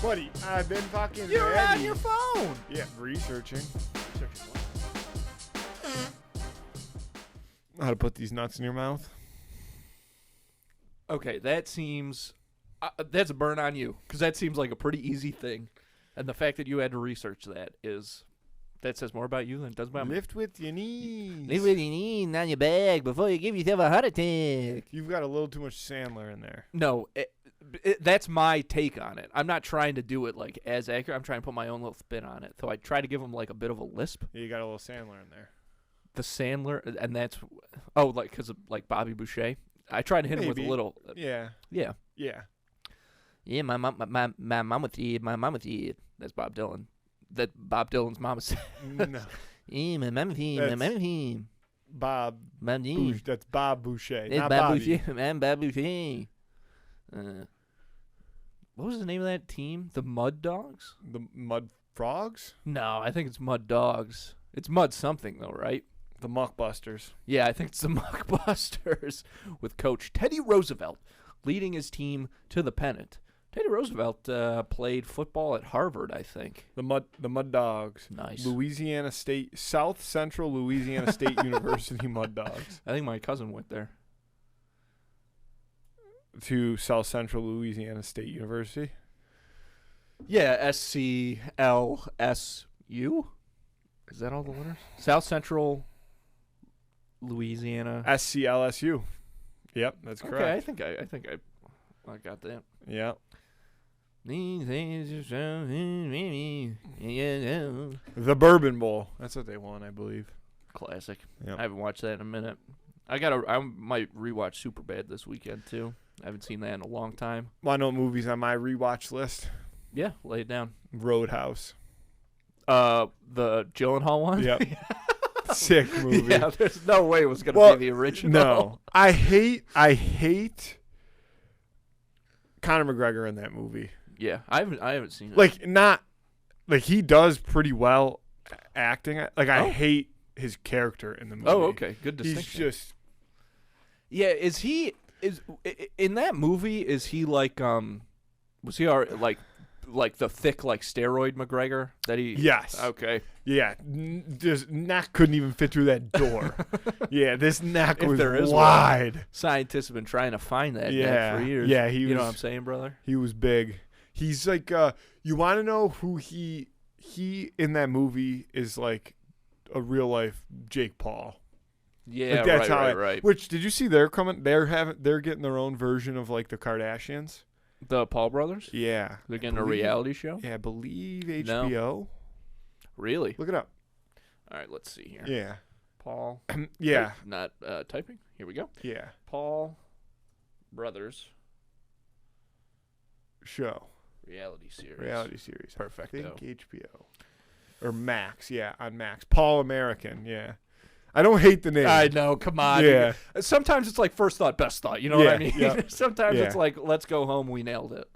Buddy, I've been fucking You're ready. on your phone. Yeah, researching. How to put these nuts in your mouth. Okay, that seems that's a burn on you because that seems like a pretty easy thing, and the fact that you had to research that says more about you than it does about me. Lift with your knees. Leave what you need on your bag before you give yourself a heart attack. You've got a little too much Sandler in there. No, that's my take on it. I'm not trying to do it like as accurate. I'm trying to put my own little spin on it. So I try to give him like a bit of a lisp. Yeah, you got a little Sandler in there. The Sandler, and that's like because of like Bobby Boucher. I try to hit him with a Maybe. little. Yeah. Yeah. Yeah. Yeah, my mom with you. My mom with you. That's Bob Dylan. That Bob Dylan's mama said. No. Yeah, my mom with you. My mom with you. Bob. Bob Boucher. That's Bob Boucher. It's Not Bob Bobby. Boucher. I'm Bob Boucher. What was the name of that team? The Mud Dogs? The Mud Frogs? No, I think it's Mud Dogs. It's Mud something though, right? The Muckbusters. Yeah, I think it's the Muckbusters with Coach Teddy Roosevelt leading his team to the pennant. Teddy Roosevelt played football at Harvard, I think. The Mud Dogs. Nice. Louisiana State, South Central Louisiana State University Mud Dogs. I think my cousin went there. To South Central Louisiana State University. Yeah, SCLSU. Is that all the letters? South Central Louisiana. SCLSU. Yep, that's correct. Okay, I think I got that. Yeah. The Bourbon Bowl. That's what they won, I believe. Classic. Yep. I haven't watched that in a minute. I might rewatch Superbad this weekend too. I haven't seen that in a long time. Want to know what movies on my rewatch list? Yeah, lay it down. Roadhouse. The Gyllenhaal one? Yep. Sick movie. Yeah, there's no way it was going to be the original. No. I hate Conor McGregor in that movie. Yeah, I haven't seen it. Like he does pretty well acting. Like I hate his character in the movie. Oh, okay. Good distinction. He's just Yeah, is in that movie, is he like was he like the thick like steroid McGregor that he Yes. Okay. Yeah, just neck couldn't even fit through that door. Yeah, this neck If was there is wide. Scientists have been trying to find that Yeah. neck for years. Yeah, you know what I'm saying, brother? He was big. He's like you want to know who he in that movie is like a real life Jake Paul. Yeah, Like, that's right. Which did you see they're getting their own version of like the Kardashians? The Paul brothers? Yeah. They're getting a reality show? Yeah, I believe HBO. No. Really? Look it up. All right, let's see here. Yeah. Paul. Yeah. Wait, not typing. Here we go. Yeah. Paul Brothers Show. reality series. Reality series. Perfecto. I think HBO. Or Max. Yeah, on Max. Paul American. Yeah. I don't hate the name. I know. Come on. Yeah. Sometimes it's like first thought, best thought. You know what I mean? Yeah. Sometimes Yeah. it's like, let's go home. We nailed it.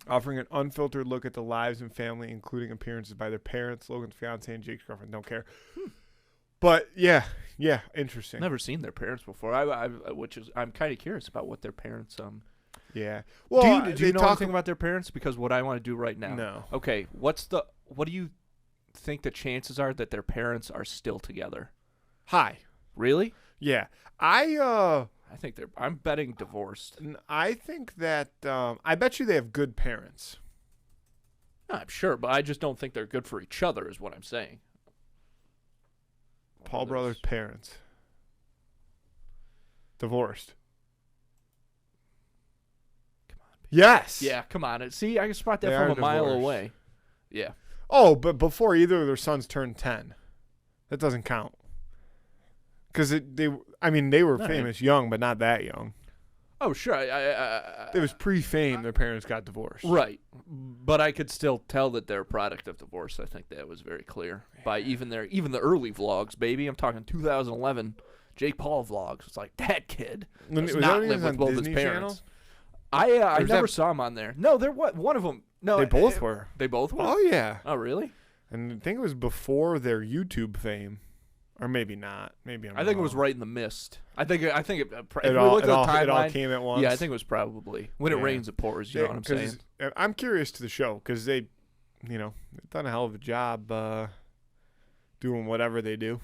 Offering an unfiltered look at the lives and family, including appearances by their parents, Logan's fiance, and Jake's girlfriend. Don't care. But yeah, interesting. Never seen their parents before. I'm kind of curious about what their parents. Yeah. Well, do you know anything about their parents? Because what I want to do right now. No. Okay. What do you think the chances are that their parents are still together? Hi. Really? Yeah. I think I'm betting divorced. I think that I bet you they have good parents. I'm sure, but I just don't think they're good for each other. Is what I'm saying. Paul Brothers' parents. Divorced. Come on. Yes. Yeah, come on. See, I can spot that They from are a mile divorced. away. Yeah. Oh, but before either of their sons turned 10. That doesn't count. Because they were All famous young, but not that young. Oh, sure. It was pre-fame. Their parents got divorced. Right. But I could still tell that they're a product of divorce. I think that was very clear by even the early vlogs, baby. I'm talking 2011 Jake Paul vlogs. It's like that kid does Was not that live with on both Disney his parents. Channel? I was never that- saw him on there. No, there was one of them. No, They both were. They both were. Oh yeah. Oh, really? And I think it was before their YouTube fame, or maybe not. Maybe I'm I think it was wrong. right in the mist. I think if It we all, look it, at all, the timeline, it all came at once. yeah, I think it was probably when it Yeah. rains, it pours. You know what I'm saying? I'm curious to the show because they've done a hell of a job doing whatever they do.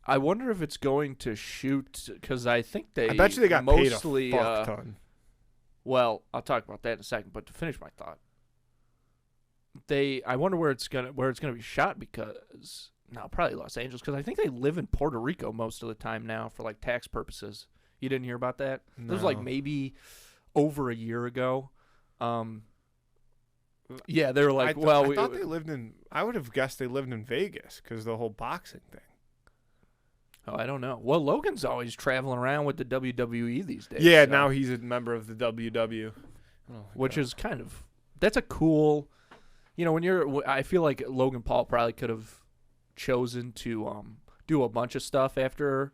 I wonder if it's going to shoot because I think they. I bet you they got mostly, paid a fuck ton. Well, I'll talk about that in a second. But to finish my thought, I wonder where it's gonna be shot because probably Los Angeles because I think they live in Puerto Rico most of the time now for like tax purposes. You didn't hear about that? It was like No. maybe over a year ago. Yeah, they were like, I thought they lived in. I would have guessed they lived in Vegas because the whole boxing thing. Oh, I don't know. Well, Logan's always traveling around with the WWE these days. Yeah, so- now he's a member of the WW, which is kind of that's a cool. I feel like Logan Paul probably could have chosen to do a bunch of stuff after,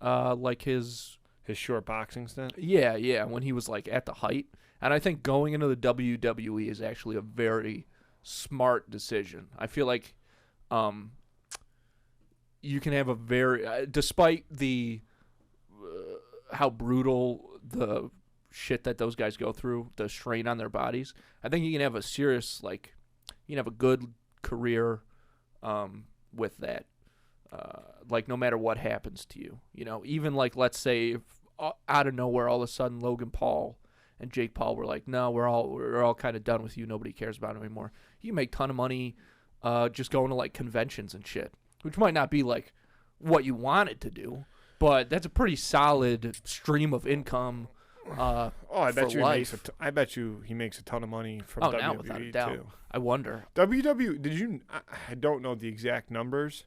like his short boxing stint. yeah when he was like at the height, and I think going into the WWE is actually a very smart decision. I feel like, you can have a very despite the how brutal the shit that those guys go through, the strain on their bodies. I think you can have a serious you can have a good career with that. Like no matter what happens to you, even like let's say if, out of nowhere all of a sudden Logan Paul and Jake Paul were like, no, we're all kind of done with you. Nobody cares about it anymore. You can make a ton of money just going to like conventions and shit, which might not be like what you wanted to do, but that's a pretty solid stream of income. I bet for you life. I bet you he makes a ton of money from WWE now without a doubt. too. I wonder. WWE. Did you? I don't know the exact numbers,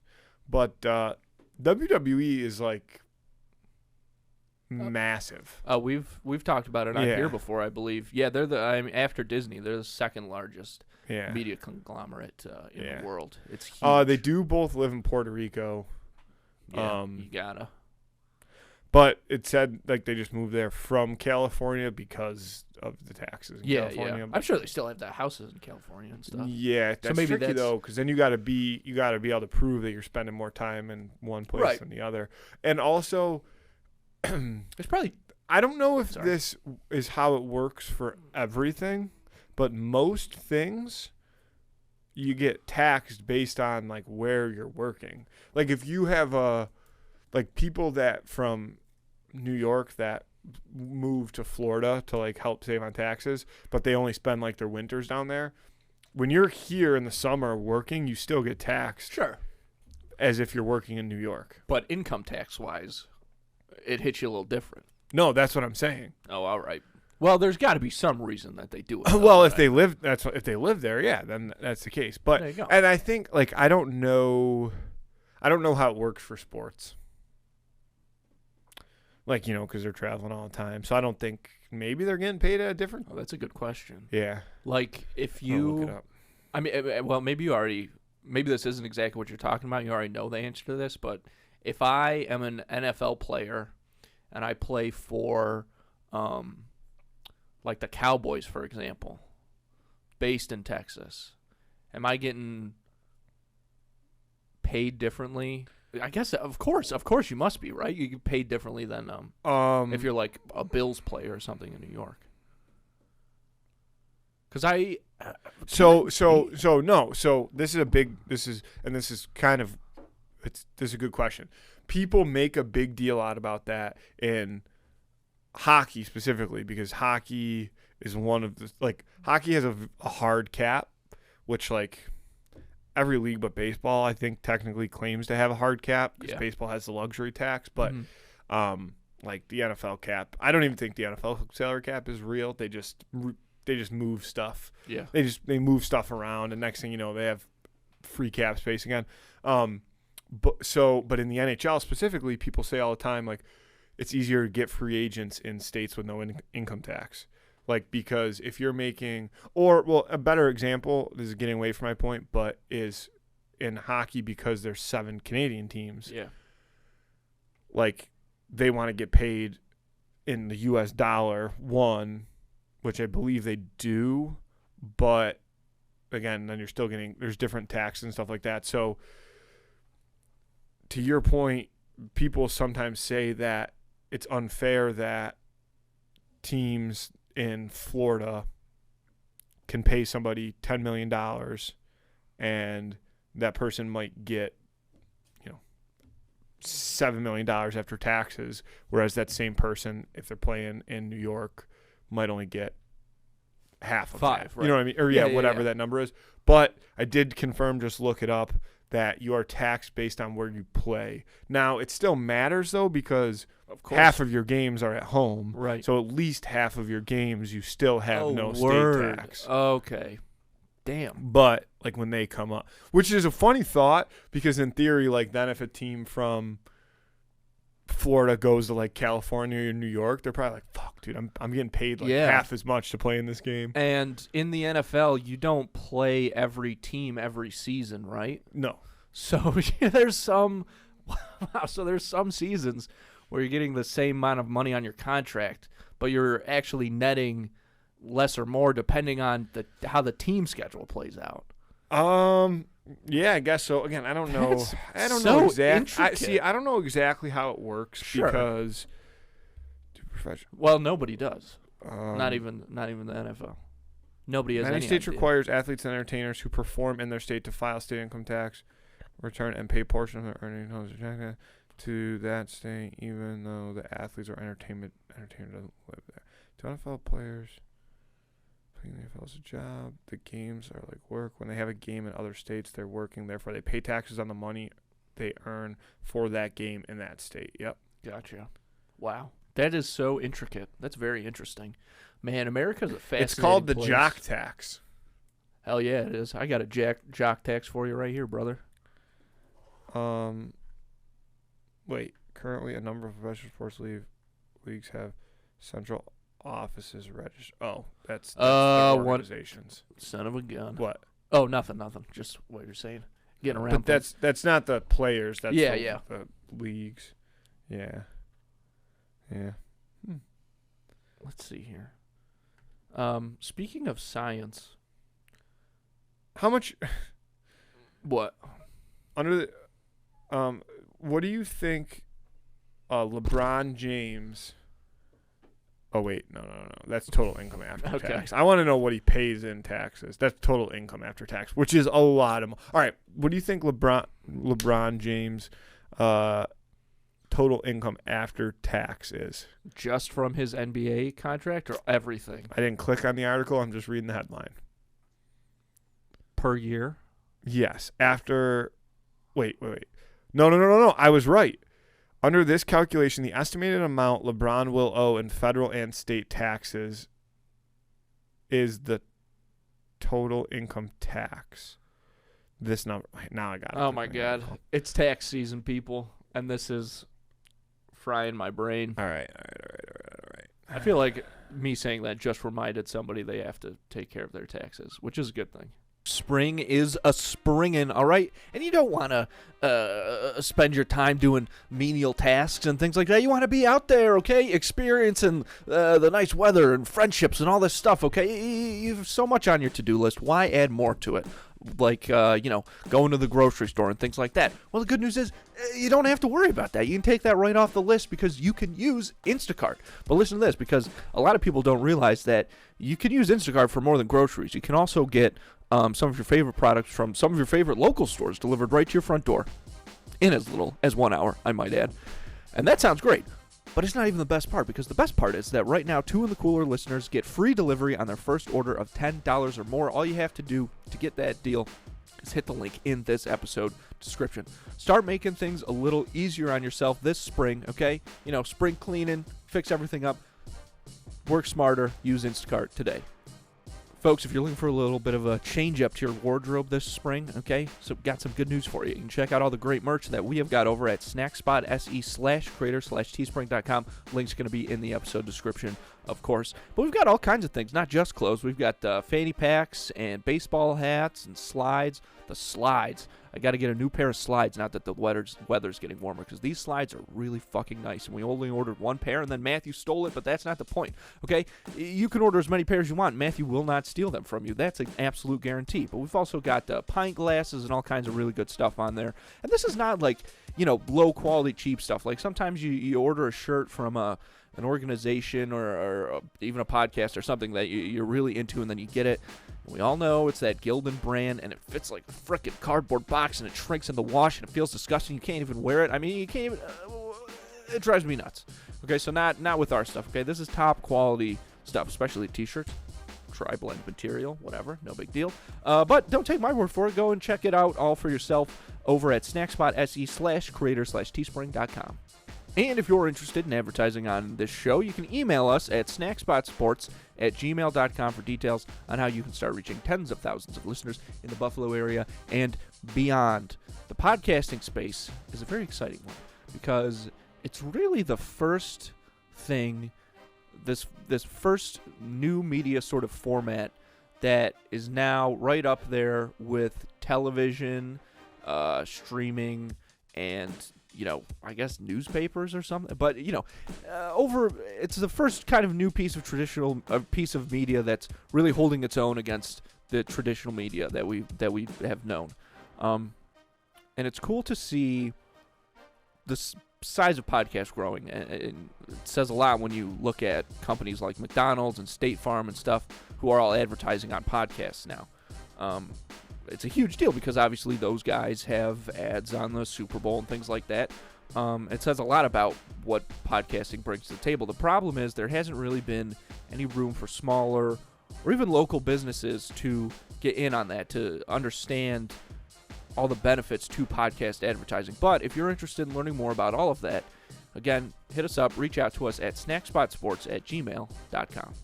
but WWE is like massive. We've talked about it on Yeah. here before, I believe. Yeah, they're after Disney, they're the second largest Yeah. media conglomerate in Yeah. the world. It's huge. They do both live in Puerto Rico. Yeah, you gotta. But it said like they just moved there from California because of the taxes in California. Yeah. I'm sure they still have the houses in California and stuff. Yeah, that's maybe tricky that's- though, because then you got to be able to prove that you're spending more time in one place Right. than the other, and also, It's probably I don't know if Sorry. this is how it works for everything, but most things you get taxed based on like where you're working. Like if you have people that from New York that move to Florida to like help save on taxes, but they only spend like their winters down there. When you're here in the summer working, you still get taxed sure, as if you're working in New York. but income tax wise, it hits you a little different. No, that's what I'm saying. Oh, all right. Well, there's got to be some reason that they do it. though, Well, if right? they live, if they live there, yeah, then that's the case. But There you go. and I think like I don't know how it works for sports. Like because they're traveling all the time, so I don't think maybe they're getting paid at a different. Oh, that's a good question. Yeah, Like if I'll look it you, up. I mean, well, maybe this isn't exactly what you're talking about. You already know the answer to this, but if I am an NFL player and I play for, like the Cowboys, for example, based in Texas, am I getting paid differently? I guess, of course, you must be, right? You get paid differently than if you're like a Bills player or something in New York. Because this is a good question. People make a big deal out about that in hockey specifically because hockey is one of the hockey has a hard cap, which like every league but baseball I think technically claims to have a hard cap because Yeah. baseball has the luxury tax, but Mhm. like the NFL cap, I don't even think the NFL salary cap is real. They just move stuff. yeah. They move stuff around, and next thing you know, they have free cap space again. But in the NHL specifically, people say all the time like it's easier to get free agents in states with no income tax, like because if you're making a better example. This is getting away from my point, but is in hockey because there's 7 Canadian teams. Yeah. Like they want to get paid in the U.S. dollar which I believe they do, but again, then you're still there's different taxes and stuff like that. So to your point, people sometimes say that it's unfair that teams in Florida can pay somebody $10 million and that person might get, $7 million after taxes, whereas that same person, if they're playing in New York, might only get half of that. Right. You know what I mean? Or whatever that number is. But I did confirm, just look it up, that you are taxed based on where you play. Now, it still matters, though, because half of your games are at home. Right. So at least half of your games you still have no word. state tax. Okay. Damn. But, like, when they come up, which is a funny thought, because in theory, like, then if a team from Florida goes to, like, California or New York, they're probably like, fuck, dude, I'm getting paid, like, half as much to play in this game. And in the NFL, you don't play every team every season, right? No. So there's some seasons where you're getting the same amount of money on your contract, but you're actually netting less or more depending on how the team schedule plays out. Yeah, I guess so. Again, I don't know. I don't so know exactly. intricate. I don't know exactly how it works because Well, nobody does. um, Not even the NFL. Nobody has United any States idea. requires athletes and entertainers who perform in their state to file state income tax return and pay a portion of their earnings to that state, even though the athletes or entertainer doesn't live there. To NFL players, playing the NFL is a job. The games are like work. When they have a game in other states, they're working. Therefore, they pay taxes on the money they earn for that game in that state. Yep. Gotcha. Wow. That is so intricate. That's very interesting. Man, America's a fascinating It's called the place. jock tax. Hell yeah, it is. I got a jock tax for you right here, brother. Wait. Currently, a number of professional sports leagues have central offices registered. Oh, that's their organizations. Son of a gun. What? Oh, nothing. Just what you're saying. Getting around. But that's not the players. That's Yeah. the leagues. Yeah. Yeah. Let's see here. Speaking of science, How much what? under the what do you think LeBron James Oh wait, no. That's total income after tax. I want to know what he pays in taxes. That's total income after tax, which is a lot of All right, what do you think LeBron James total income after tax is? Just from his NBA contract or everything? I didn't click on the article. I'm just reading the headline. Per year? Yes. After Wait. No. I was right. Under this calculation, the estimated amount LeBron will owe in federal and state taxes is the total income tax. This number. Now I got it. Oh, my God. It's tax season, people, and this is frying my brain. All right. I feel like me saying that just reminded somebody they have to take care of their taxes, which is a good thing. Spring is a springin', all right? And you don't want to spend your time doing menial tasks and things like that. You want to be out there, okay, experiencing the nice weather and friendships and all this stuff, okay? You have so much on your to-do list. Why add more to it? Like, going to the grocery store and things like that. Well, the good news is you don't have to worry about that. You can take that right off the list because you can use Instacart. But listen to this, because a lot of people don't realize that you can use Instacart for more than groceries. You can also get some of your favorite products from some of your favorite local stores delivered right to your front door in as little as 1 hour, I might add. And that sounds great. But it's not even the best part, because the best part is that right now, Two in the Cooler listeners get free delivery on their first order of $10 or more. All you have to do to get that deal is hit the link in this episode description. Start making things a little easier on yourself this spring, okay? Spring cleaning, fix everything up. Work smarter, use Instacart today. Folks, if you're looking for a little bit of a change up to your wardrobe this spring, okay, so got some good news for you. You can check out all the great merch that we have got over at snackspot.se/creator/teespring.com. Link's going to be in the episode description of course. But we've got all kinds of things, not just clothes. We've got fanny packs and baseball hats and slides. The slides. I got to get a new pair of slides, not that the weather's getting warmer, because these slides are really fucking nice. And we only ordered one pair, and then Matthew stole it, but that's not the point, okay? You can order as many pairs as you want. Matthew will not steal them from you. That's an absolute guarantee. But we've also got pint glasses and all kinds of really good stuff on there. And this is not like, low-quality, cheap stuff. Like sometimes you order a shirt from an organization or even a podcast or something that you're really into, and then you get it. We all know it's that Gildan brand, and it fits like a frickin' cardboard box, and it shrinks in the wash, and it feels disgusting. You can't even wear it. I mean, you can't even... it drives me nuts. Okay, so not with our stuff, okay? This is top quality stuff, especially T-shirts. Tri-blend material, whatever, no big deal. But don't take my word for it. Go and check it out all for yourself over at snackspot.se/creator/teespring.com. And if you're interested in advertising on this show, you can email us at snackspotsports@gmail.com for details on how you can start reaching tens of thousands of listeners in the Buffalo area and beyond. The podcasting space is a very exciting one because it's really the first thing, this first new media sort of format that is now right up there with television, streaming, and I guess newspapers or something. But it's the first kind of new piece of media that's really holding its own against the traditional media that we have known. And it's cool to see the size of podcasts growing, and it says a lot when you look at companies like McDonald's and State Farm and stuff who are all advertising on podcasts now. It's a huge deal because obviously those guys have ads on the Super Bowl and things like that. It says a lot about what podcasting brings to the table. The problem is there hasn't really been any room for smaller or even local businesses to get in on that, to understand all the benefits to podcast advertising. But if you're interested in learning more about all of that, again, hit us up, reach out to us at snackspotsports@gmail.com.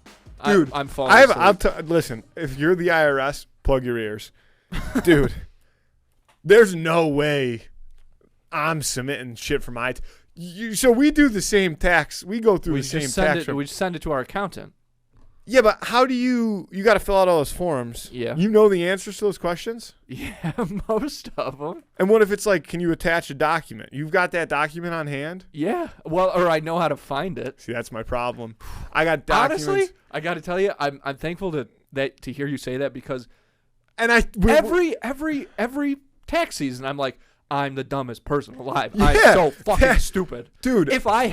Dude, I'm falling asleep. Listen, if you're the IRS, plug your ears. Dude, there's no way I'm submitting shit for my... So we do the same tax. We go through the same tax. We just send it to our accountant. Yeah, but how do you got to fill out all those forms? Yeah. You know the answers to those questions? Yeah, most of them. And what if it's like, can you attach a document? You've got that document on hand? Yeah. Well, or I know how to find it. See, that's my problem. I got documents. Honestly, I got to tell you, I'm thankful to hear you say that because every tax season, I'm like, I'm the dumbest person alive. Yeah, I'm so fucking stupid, dude. If we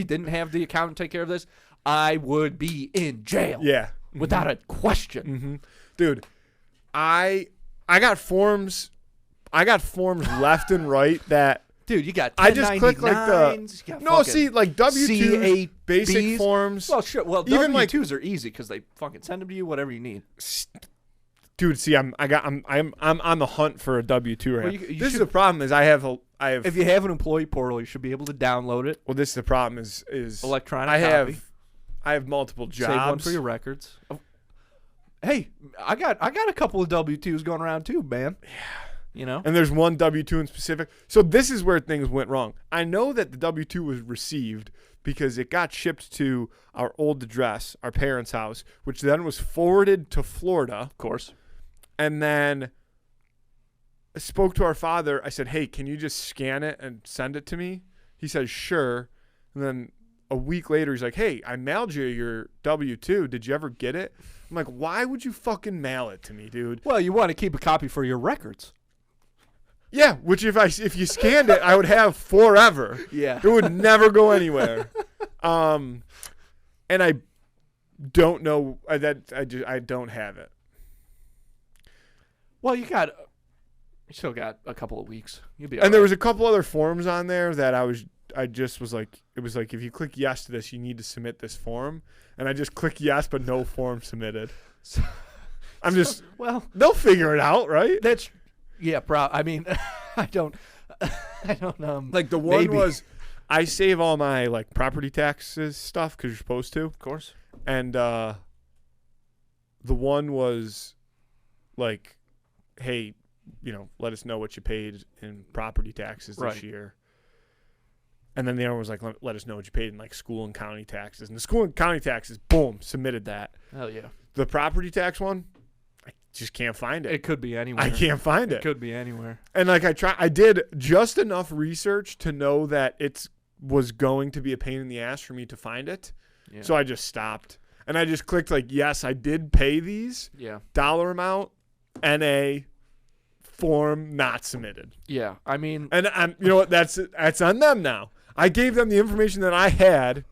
didn't have the accountant take care of this, I would be in jail. Yeah, without a question. Mm-hmm. Dude, I got forms. I got forms left and right that. Dude, you got 1099s. I just click like like W-2 basic Bs. forms. Well, sure. Well, even W-2s are easy because they fucking send them to you whatever you need. Dude, see, I'm on the hunt for a W-2 right now. This is the problem is I have. If you have an employee portal, you should be able to download it. Well, this is the problem is electronic copy. I have multiple jobs. Save one for your records. Oh. Hey, I got a couple of W-2s going around too, man. Yeah. And there's one W-2 in specific. So this is where things went wrong. I know that the W-2 was received because it got shipped to our old address, our parents' house, which then was forwarded to Florida. Of course. And then I spoke to our father. I said, hey, can you just scan it and send it to me? He said, sure. And then a week later, he's like, hey, I mailed you your W-2. Did you ever get it? I'm like, why would you fucking mail it to me, dude? Well, you want to keep a copy for your records. Yeah, which if you scanned it, I would have forever. Yeah. It would never go anywhere. And I don't know that I don't have it. Well, you still got a couple of weeks. You'll be all right. And there was a couple other forms on there that I just was like, it was like, if you click yes to this, you need to submit this form. And I just click yes, but no form submitted. Well, they'll figure it out, right? I mean, I don't like the one maybe. Was I save all my like property taxes stuff because you're supposed to, of course. And the one was like, hey, let us know what you paid in property taxes this year. And then the other one was like, let us know what you paid in like school and county taxes. And the school and county taxes, boom, submitted that. Hell yeah. The property tax one, I just can't find it. It could be anywhere. I can't find it. It could be anywhere. And like I did just enough research to know that it was going to be a pain in the ass for me to find it. Yeah. So I just stopped. And I just clicked like, yes, I did pay these. Yeah. Dollar amount, NA, form not submitted. Yeah. I mean, And I'm, you know what? That's on them now. I gave them the information that I had.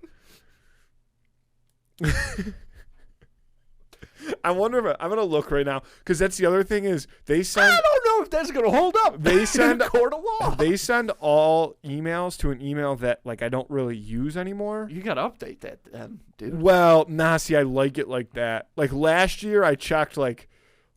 I wonder if I'm gonna look right now because that's the other thing is they send. I don't know if that's gonna hold up. They send in a court of law. They send all emails to an email that like I don't really use anymore. You gotta update that then, dude. Well, nah, see, I like it like that. Like last year, I checked like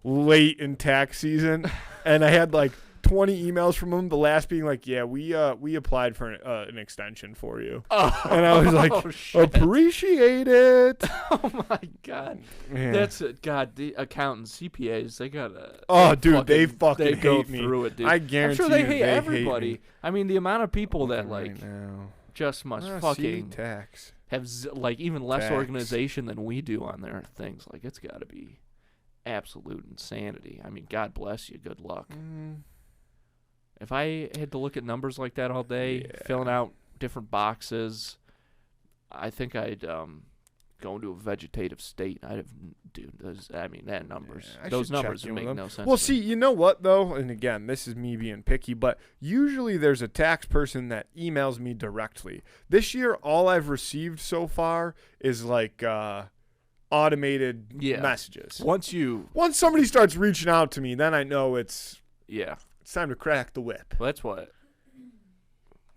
late in tax season, and I had like 20 emails from them. The last being like, "Yeah, we applied for an extension for you," and I was like, shit. "Appreciate it." Oh my god, Yeah. that's God. The accountants, CPAs, they gotta. Oh, dude, they fucking go hate me. through it, dude. I guarantee I'm sure they you hate they hate everybody. me. I mean, the amount of people that Looking like right now. just must Ah, see, fucking tax. have like even less Facts. organization than we do on their things. Like it's got to be absolute insanity. I mean, God bless you. Good luck. If I had to look at numbers like that all day, Yeah. filling out different boxes, I think I'd go into a vegetative state. I'd have, dude. That numbers. Yeah, I those should check numbers in would with make them. no sense. Well, to see, me. you know what though, and again, this is me being picky, but usually there's a tax person that emails me directly. This year, all I've received so far is like automated Yeah. messages. Once somebody starts reaching out to me, then I know it's time to crack the whip. Well, that's what.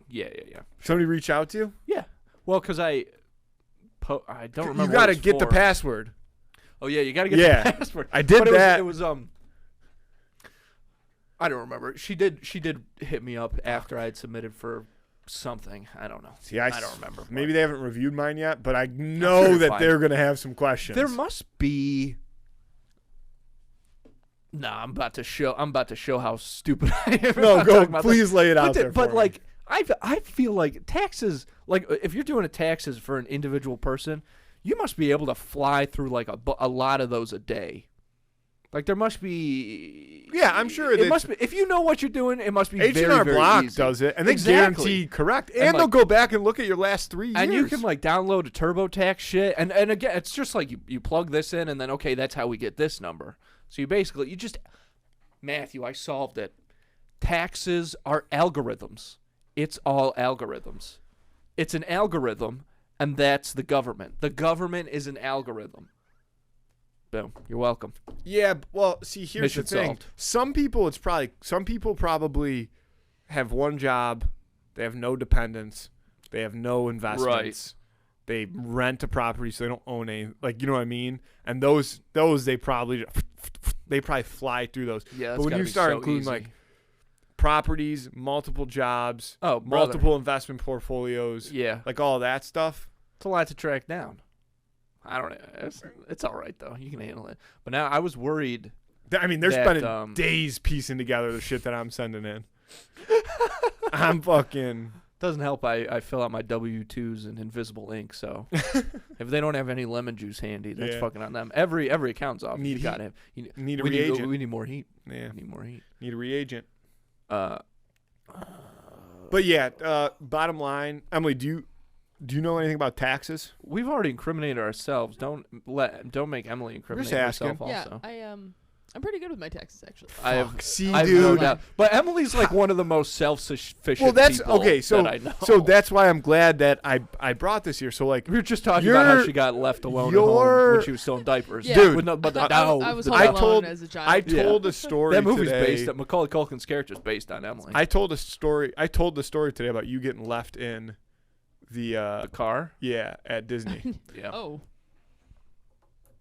Yeah. Somebody reach out to you? Yeah. Well, because I don't remember. You got to what it's get the for. password. Oh yeah, you got to get Yeah. the password. I did but that. It was I don't remember. She did hit me up after I had submitted for something. I don't know. See, I don't remember. Maybe they haven't reviewed mine yet, but I know sure that fine. they're going to have some questions. There must be. Nah, I'm about to show how stupid I am. No, I'm go. talking about Please lay it out there. But for me. like, I feel like taxes. Like, if you're doing a taxes for an individual person, you must be able to fly through like a lot of those a day. Like there must be. Yeah, I'm sure it must be. If you know what you're doing, it must be very, H&R very Block easy. does it, and they Exactly. guarantee correct. And And they'll like- go back and look at your last 3 years. And you can like download a TurboTax shit, and again, it's just like you plug this in, and then okay, that's how we get this number. So you just Matthew, I solved it. Taxes are algorithms. It's all algorithms. It's an algorithm, and that's the government. The government is an algorithm. Boom. You're welcome. Yeah, well, see, here's Mission the thing. solved. Some people probably have one job. They have no dependents. They have no investments. They rent a property, so they don't own any. Like, you know what I mean? And those they probably fly through those. Yeah, that's But when gotta you be start so including easy. like properties, multiple jobs, Oh, brother. multiple investment portfolios, Yeah, like all that stuff. it's a lot to track down. I don't know. It's all right though. You can handle it. But now I was worried. I mean, they're That, spending days piecing together the shit that I'm sending in. I'm fucking. Doesn't help. I fill out my W-2s in invisible ink. So if they don't have any lemon juice handy, that's Yeah. fucking on them. Every accountant's office. Need You gotta heat. have. Need a we reagent. we need more heat. Yeah, We need more heat. need a reagent. Uh, But yeah, bottom line, Emily, do you know anything about taxes? we've already incriminated ourselves. Don't make Emily incriminate asking. herself. Also, Yeah, I'm pretty good with my taxes actually. I have. Fuck, see, I have no dude. doubt. But Emily's like one of the most self-sufficient Well, that's people okay. So, that I know. so that's why I'm glad that I brought this here. So like, we were just talking about how You're- she got left alone at home your- when she was still in diapers. Yeah. Dude. With no, but the I no, was the home I no. alone told- as a I child. Yeah. told a story. That movie's today. based on Macaulay Culkin's character is based on Emily. I told the story today about you getting left in the car. yeah, at Disney. Yeah. Oh,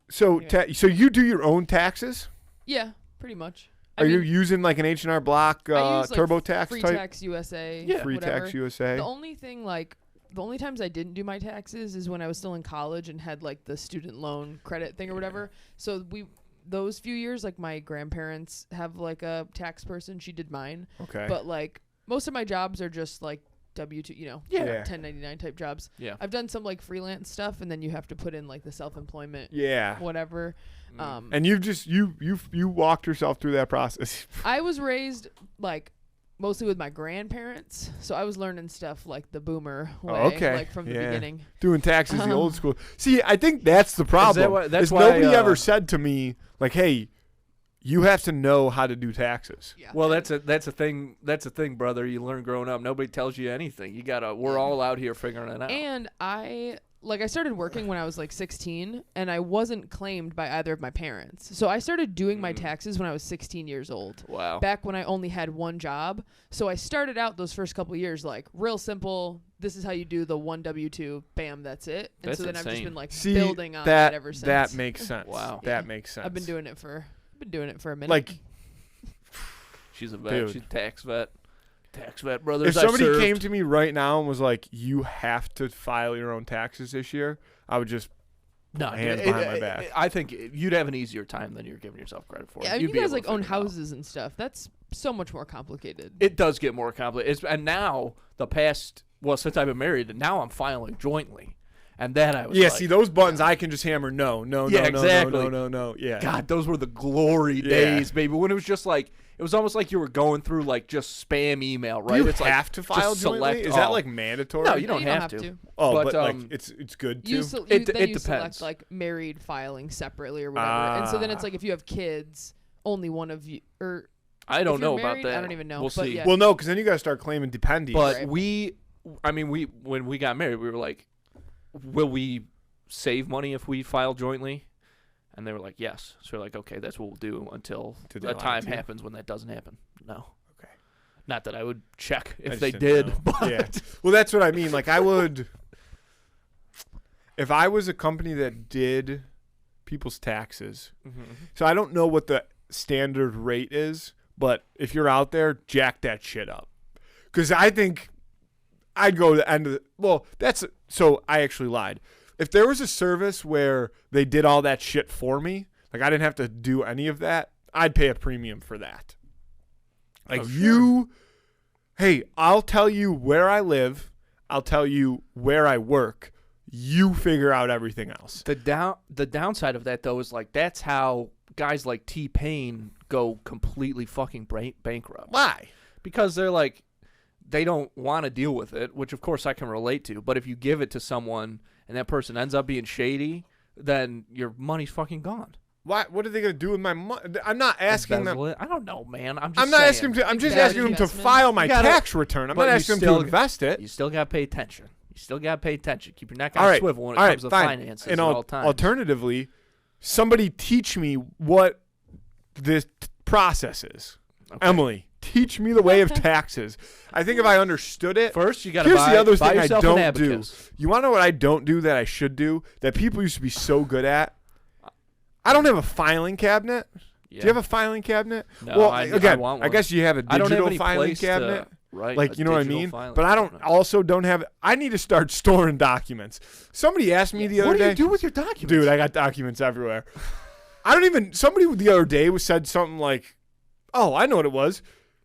So Okay. so you do your own taxes? yeah, pretty much. Are you using like an H&R Block I use, like, TurboTax Free type? Tax USA? Yeah. Free whatever. Tax USA. The only times I didn't do my taxes is when I was still in college and had like the student loan credit thing or whatever. So those few years, like my grandparents have like a tax person. She did mine. Okay. But like most of my jobs are just like W-2, Yeah. 1099 type jobs. Yeah. I've done some like freelance stuff, and then you have to put in like the self-employment, Yeah. whatever. And you've just you walked yourself through that process. I was raised like mostly with my grandparents, so I was learning stuff like the boomer way, okay. like from the Yeah. beginning. Doing taxes the old school. See, I think that's the problem. that's is why, nobody ever said to me like, "Hey, you have to know how to do taxes." Yeah. Well, that's a thing. That's a thing, brother. You learn growing up. Nobody tells you anything. You gotta. We're all out here figuring it out. And I started working when I was like 16, and I wasn't claimed by either of my parents. So I started doing my taxes when I was 16 years old. Wow. Back when I only had one job. So I started out those first couple years like real simple. This is how you do the one W-2. Bam, that's it. And That's so then I've just insane. been like See, building on that ever since. that makes sense. Wow. That Yeah. makes sense. I've been doing it for a minute. like She's a vet. Dude. She's a tax vet. Tax vet, brothers. if somebody came to me right now and was like, "You have to file your own taxes this year," I would just no, hands behind my back. I think you'd have an easier time than you're giving yourself credit for. Yeah, I mean, You'd you be guys able like to own figure it out. houses and stuff. That's so much more complicated. It does get more complicated. And now since I've been married, now I'm filing jointly. And then I was yeah. like, See those buttons, I can just hammer no. Yeah, no, exactly. no. Yeah. God, those were the glory Yeah. days, baby. When it was just like, it was almost like you were going through like just spam email, right? Do you It's have like, to file just jointly? select Is that all. like mandatory? No, you No, don't have to. Oh, but, but like um, it's good too. You It select depends. like married filing separately or whatever, and so then it's like if you have kids, only one of you or I don't if you're know married, about that. I don't even know, We'll but see. yeah. Well, no, because then you got to start claiming dependencies. But Right. we when we got married, we were like, will we save money if we file jointly? And they were like, yes. So we're like, okay, that's what we'll do until Did they a lie time to you? happens when that doesn't happen. No. Okay. Not that I would check I if just they didn't did, know. but Yeah. Well, that's what I mean. Like I would, if I was a company that did people's taxes. So I don't know what the standard rate is, but if you're out there, jack that shit up. Because I think I'd go to the end of the, well, so I actually lied. If there was a service where they did all that shit for me, like I didn't have to do any of that, I'd pay a premium for that. Like hey, I'll tell you where I live. I'll tell you where I work. You figure out everything else. the downside of that though is like that's how guys like T-Pain go completely fucking bankrupt. Why? Because they're like they don't want to deal with it, which of course I can relate to. But if you give it to someone and that person ends up being shady, then your money's fucking gone. Why? What are they gonna do with my money? I'm not asking them. Embezzle it? I don't know, man. I'm just I'm not saying. asking them to. I'm just Bad asking them to investment. file my You gotta- tax return. I'm but not you asking them still- to invest it. You still gotta pay attention. You still gotta pay attention. Keep your neck All on right, swivel when it all right, comes to fine. finances And at all times. alternatively, somebody teach me what this process is. Okay. Emily, teach me the way of taxes. I think if I understood it. First, you gotta Here's buy, the other buy thing I yourself an don't do. abacus. You want to know what I don't do that I should do that people used to be so good at? I don't have a filing cabinet. Yeah. Do you have a filing cabinet? No, well, I again, want I one. guess you have a I don't have digital any filing place cabinet. Right, Like, a you know what I digital mean? filing But I don't cabinet. also don't have I need to start storing documents. Somebody asked me the other What do day. you do with your documents? Dude, I got documents everywhere. I don't even somebody the other day said something like, "Oh, I know what it was."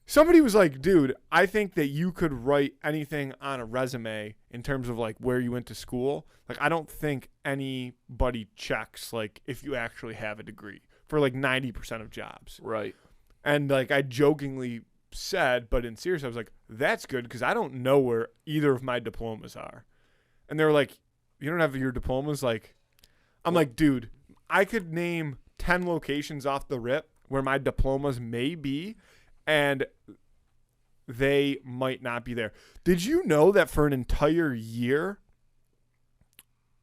Somebody was like, "Dude, I think that you could write anything on a resume in terms of like where you went to school. Like I don't think anybody checks like if you actually have a degree for like 90% of jobs." Right. And like I jokingly said, but in serious, I was like, "That's good because I don't know where either of my diplomas are." And they were like, "You don't have your diplomas?" Like, I'm like, "Dude, I could name 10 locations off the rip where my diplomas may be, and they might not be there." Did you know that for an entire year,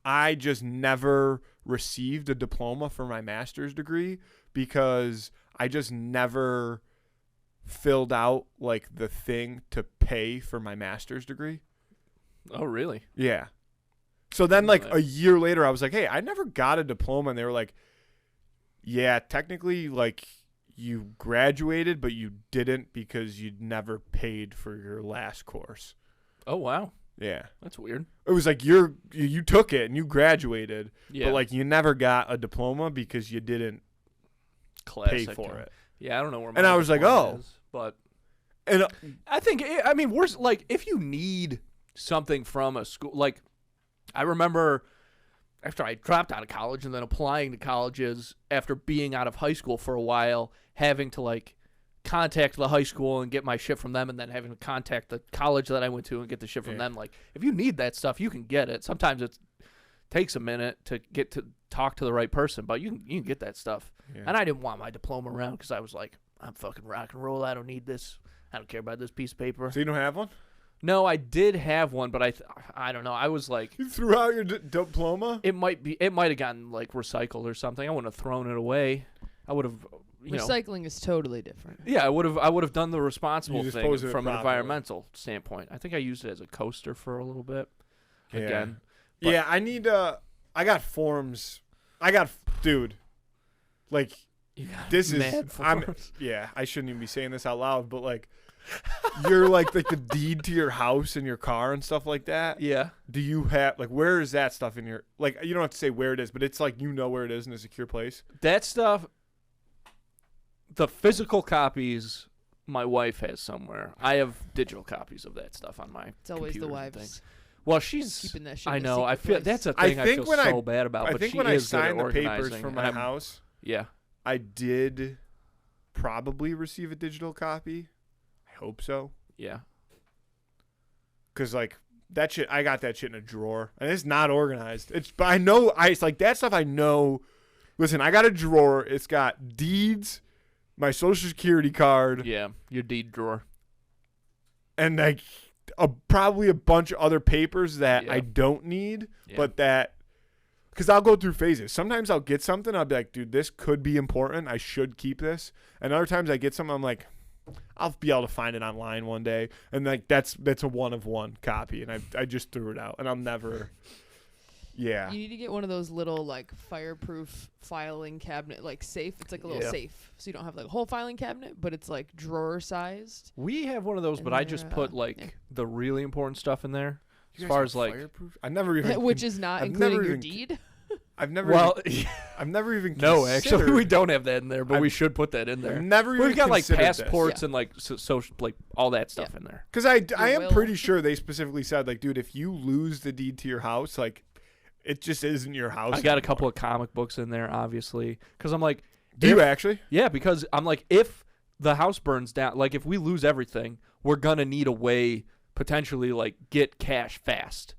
I just never received a diploma for my master's degree because I just never filled out like the thing to pay for my master's degree? Oh, really? Yeah. So then like Right. a year later I was like, "Hey, I never got a diploma." And they were like, "Yeah, technically like you graduated, but you didn't because you'd never paid for your last course." Oh, wow. Yeah. That's weird. It was like you took it and you graduated, Yeah. but like you never got a diploma because you didn't Classic. pay for it. Yeah, I don't know where. And I was like, diploma oh. is, but And I think, I mean, worse, like, if you need something from a school, like, I remember after I dropped out of college and then applying to colleges after being out of high school for a while, having to, like, contact the high school and get my shit from them and then having to contact the college that I went to and get the shit from them. Like, if you need that stuff, you can get it. Sometimes it takes a minute to get to talk to the right person, but you can get that stuff. Yeah. And I didn't want my diploma around because I was like, I'm fucking rock and roll. I don't need this. I don't care about this piece of paper. So you don't have one? No, I did have one, but I don't know. I was like, You threw out your diploma? it might have gotten like recycled or something. I wouldn't have thrown it away. I would have, Recycling is totally different. Yeah, I would have done the responsible You thing dispose of it from an properly. environmental standpoint. I think I used it as a coaster for a little bit. Yeah. Again, but- Yeah, I need I got forms. Dude. Like you got this is mad forms. yeah, I shouldn't even be saying this out loud, but like you're like the deed to your house and your car and stuff like that. Yeah. Do you have like where is that stuff in your like you don't have to say where it is, but it's like you know where it is in a secure place. That stuff, the physical copies, my wife has somewhere. I have digital copies of that stuff on my It's always the computers and wives things. Well, she's keeping that shit. I in a know. I secret feel place. that's a I thing I, think feel when so bad about. I but think she when I is good at signed the papers organizing, for and my I'm- house, Yeah. I did probably receive a digital copy. I hope so. Yeah. Cause like that shit, I got that shit in a drawer, and it's not organized. But I know it's like that stuff. I know. Listen, I got a drawer. It's got deeds, my social security card, Yeah. Your deed drawer. and like probably a bunch of other papers that Yeah. I don't need, Yeah. but that. Because I'll go through phases. Sometimes I'll get something. I'll be like, dude, this could be important. I should keep this. And other times I get something. I'm like, I'll be able to find it online one day. And like that's a one of one copy. And I just threw it out. And I'll never. Yeah. You need to get one of those little like fireproof filing cabinet, like safe. It's like a little Yeah. safe, so you don't have like a whole filing cabinet, but it's like drawer sized. We have one of those, And but I they're, just put like yeah. the really important stuff in there. You As guys far have as like, fireproof? I never even. Which is not I've including never your even- deed. I've never. well, I've never even. no, actually, considered- we don't have that in there, but I've- we should put that in I've there. never even. We've got like considered this. passports Yeah. and like social, like all that stuff in there. Because I am will. pretty sure they specifically said like, dude, if you lose the deed to your house, like, it just isn't your house. I got a anymore. couple of comic books in there, obviously, because I'm like, Do you if- actually? yeah, because I'm like, if the house burns down, like if we lose everything, we're gonna need a way potentially like get cash fast.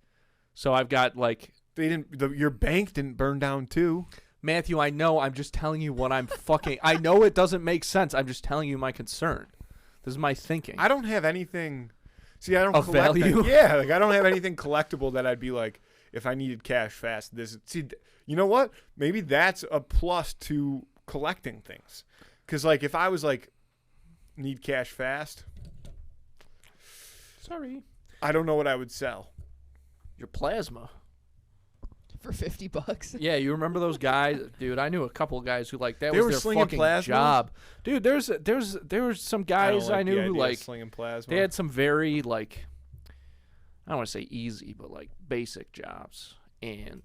So I've got like, They didn't. Your bank didn't burn down too. Matthew, I know, I'm just telling you what I'm fucking. I know it doesn't make sense. I'm just telling you my concern. This is my thinking. I don't have anything. See, I don't Of collect that- value? Yeah, like I don't have anything collectible that I'd be like, if I needed cash fast. You know what? Maybe that's a plus to collecting things. Because like, if I was like, need cash fast, Sorry. I don't know what I would sell. Your plasma. For $50. Yeah, you remember those guys, dude? I knew a couple of guys who like that They was were their slinging fucking plasma? job, dude. There was some guys I, don't like the knew who idea of like slinging plasma. they had some very like I don't want to say easy, but like basic jobs, and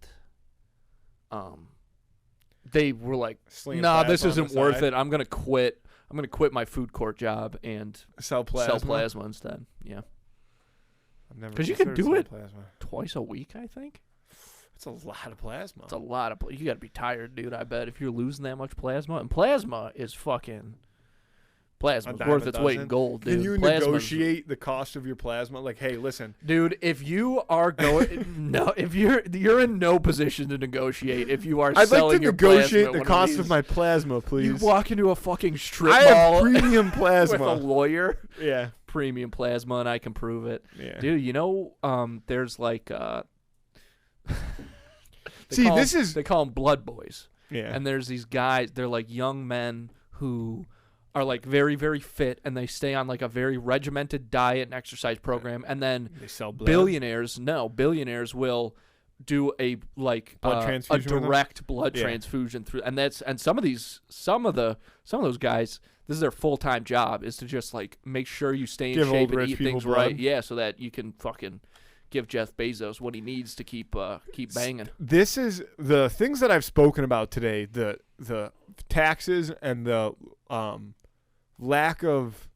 they were like, Slinging nah, this plasma on isn't the worth side. it. I'm gonna quit. I'm gonna quit my food court job and Sell plasma. sell plasma instead. Yeah, I've never 'Cause you can considered do selling it. Plasma. twice a week, I think. That's a lot of plasma. It's a lot of. You gotta be tired, dude. I bet if you're losing that much plasma, and plasma is fucking. Plasma's dime worth a its weight in dozen. gold, dude. Can you Plasma's- negotiate the cost of your plasma? Like, hey, listen, Dude, if you are going no, if you're in no position to negotiate if you are I'd like selling to your negotiate plasma the at one cost these, of my plasma, You please. walk into a fucking strip I have mall premium with a plasma. lawyer, Yeah, premium plasma, and I can prove it. yeah. Dude, you know, there's like See, this is they call them blood boys. yeah. And there's these guys, they're like young men who are like very, very fit, and they stay on like a very regimented diet and exercise program. And then They sell blood. billionaires will do a like Blood a transfusion with them? direct blood Yeah. transfusion through, and some of those guys, this is their full-time job, is to just like make sure you stay in Give old shape and rich eat people things blood. right, yeah, so that you can fucking give Jeff Bezos what he needs to keep banging. This is the things that I've spoken about today. The taxes and the lack of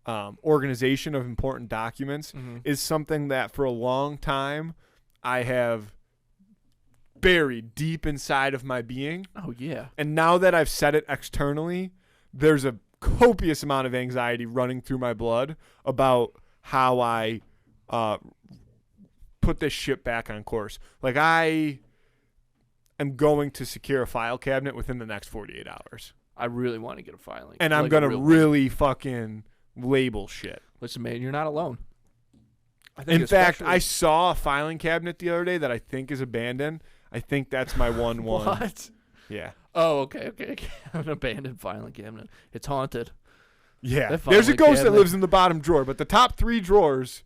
organization of important documents is something that for a long time I have buried deep inside of my being. Oh, yeah. And now that I've said it externally, there's a copious amount of anxiety running through my blood about how I put this shit back on course. Like, I am going to secure a file cabinet within the next 48 hours. I really want to get a filing. And I'm going to really fucking label shit. Listen, man, you're not alone. I think In fact, I saw a filing cabinet the other day that I think is abandoned. I think that's my one. What? Yeah. Oh, okay. An abandoned filing cabinet. It's haunted. Yeah. That There's a filing ghost that cabinet. lives in the bottom drawer, but the top 3 drawers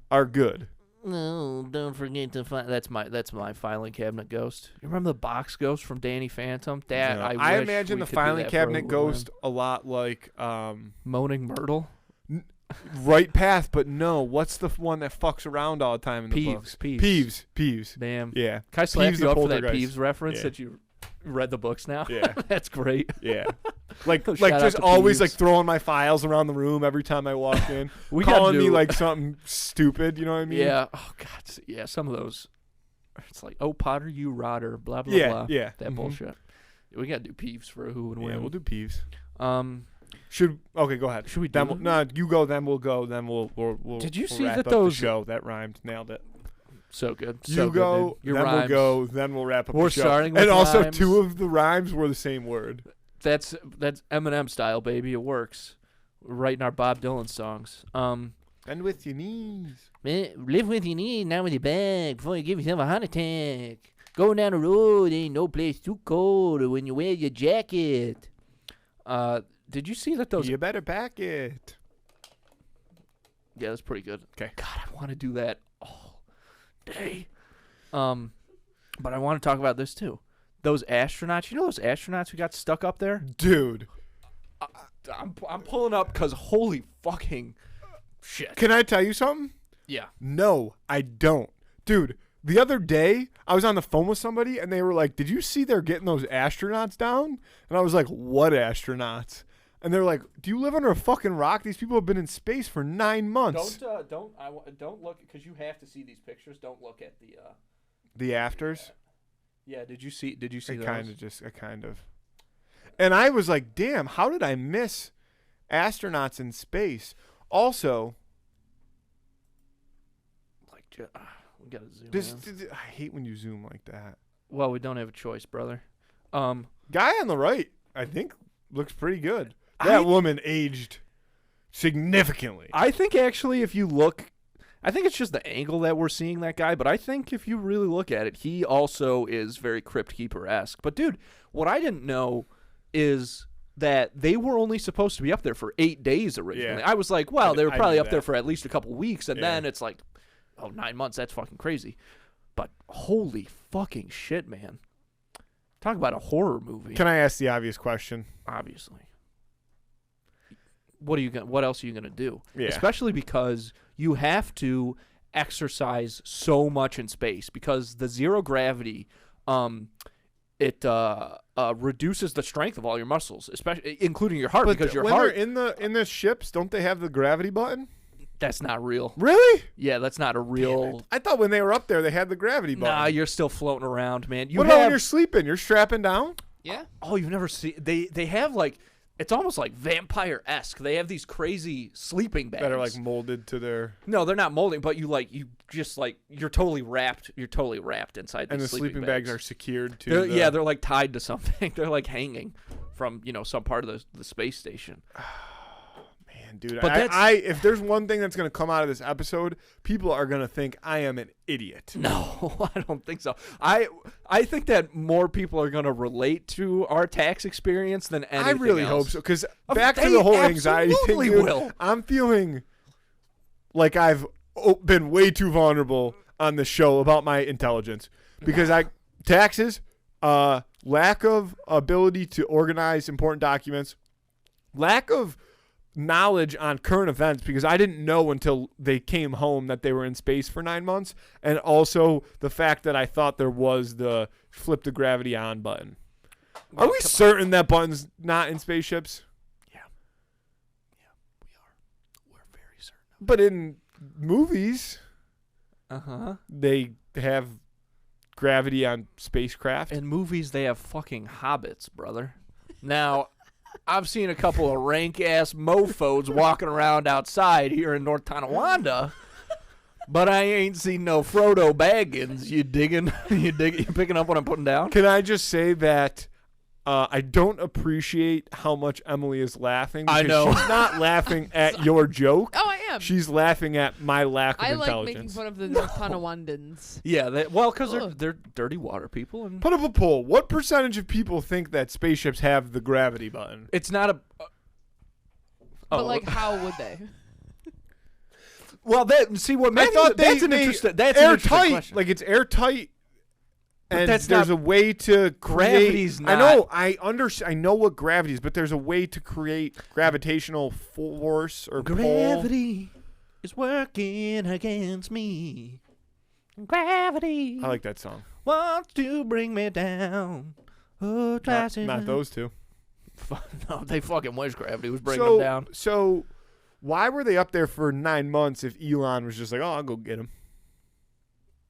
are good. No, don't forget to find. That's my filing cabinet ghost. You remember the box ghost from Danny Phantom? That No, I wish imagine we the could do filing that for cabinet a ghost a lot like Moaning Myrtle. Right Path, but no. What's the one that fucks around all the time in the books? Peeves. Damn. Yeah. Can I slap Peeves you the up for that poltergeist. Peeves reference Yeah. that you read the books now? Yeah. That's great. Yeah. Like Shout out just to always Peeves. like throwing my files around the room every time I walk in. We gotta calling me do- like something stupid, you know what I mean? Yeah. Oh God. Yeah. Some of those. It's like, oh Potter, you rotter. Blah blah Yeah, blah. yeah. That Mhm. bullshit. We gotta do Peeves for a who would Yeah, win. we'll do Peeves. Okay, go ahead. Should we Then do we'll, no, you go, then we'll go, then we'll Did you we'll see wrap that up those- the show. That rhymed. Nailed it. So good. You So good, go, dude. Your then rhymes. we'll go, then we'll wrap up We're the show. starting with and also rhymes. 2 of the rhymes were the same word. That's Eminem style, baby. It works. We're writing our Bob Dylan songs. And with your knees. Live with your knee, not with your back, before you give yourself a heart attack. Going down the road ain't no place too cold when you wear your jacket. Did you see that those? You better pack it. Yeah, that's pretty good. 'Kay. God, I want to do that all day. But I want to talk about this too. Those astronauts. You know those astronauts who got stuck up there? Dude. I'm pulling up because holy fucking shit. Can I tell you something? Yeah. No, I don't. Dude, the other day, I was on the phone with somebody, and they were like, did you see they're getting those astronauts down? And I was like, what astronauts? And they're like, do you live under a fucking rock? These people have been in space for 9 months. Don't look because you have to see these pictures. Don't look at the. The afters? Yeah. Did you see I those? kind of. And I was like, damn, how did I miss astronauts in space? Also, Like, we gotta zoom. in. I hate when you zoom like that. Well, we don't have a choice, brother. Guy on the right, I think, looks pretty good. That woman aged significantly. I think actually, if you look, I think it's just the angle that we're seeing that guy. But I think if you really look at it, he also is very Crypt Keeper-esque. But dude, what I didn't know is that they were only supposed to be up there for 8 days originally. Yeah. I was like, well, they were I probably knew up there that. for at least a couple weeks, and Yeah. then it's like, oh, 9 months. That's fucking crazy. But holy fucking shit, man! Talk about a horror movie. Can I ask the obvious question? Obviously. What else are you gonna do? Yeah. Especially because you have to exercise so much in space because the zero gravity, it reduces the strength of all your muscles, especially including your heart, because your when heart. they're in the ships, don't they have the gravity button? That's not real. Really? Yeah, that's not a real. I thought when they were up there, they had the gravity button. Nah, you're still floating around, man. You what about when have. you're sleeping? You're strapping down? Yeah. Oh, you've never seen. They have like. It's almost like vampire-esque. They have these crazy sleeping bags That are like molded to their... No, they're not molding, but you're totally wrapped. You're totally wrapped inside these And the sleeping bags are secured to Yeah, they're like tied to something. They're like hanging from, some part of the space station. Man, dude, But if there's one thing that's going to come out of this episode, people are going to think I am an idiot. No, I don't think so. I think that more people are going to relate to our tax experience than anything I really else. hope so. Because Oh, back to they the whole anxiety thing, absolutely dude, will. I'm feeling like I've been way too vulnerable on the show about my intelligence. Because taxes, lack of ability to organize important documents, lack of knowledge on current events because I didn't know until they came home that they were in space for 9 months, and also the fact that I thought there was the flip the gravity on button. Are we certain that button's not in spaceships? But in movies, Uh-huh. they have gravity on spacecraft. In movies, they have fucking hobbits, brother. Now, I've seen a couple of rank-ass mofos walking around outside here in North Tonawanda, but I ain't seen no Frodo Baggins. You digging? You picking up what I'm putting down? Can I just say that I don't appreciate how much Emily is laughing. I because know. She's not laughing at your joke. Oh, I am. She's laughing at my lack of I like intelligence. making fun of the North Tonawandans. Yeah, because Ugh. they're dirty water people, and Put up a poll. What percentage of people think that spaceships have the gravity button? it's not a. But like, how would they? Well, see what I Matthew, thought that's an interesting. That's an interesting airtight. question. Like it's airtight. But And that's there's not- a way to Gravity's create. not- I know. I know what gravity is, but there's a way to create gravitational force or pull. Gravity is working against me. Gravity I like that song. wants to bring me down. Oh, twice as Not much. those two. No, they fucking wish gravity was bringing them down. So, why were they up there for 9 months if Elon was just like, "Oh, I'll go get him"?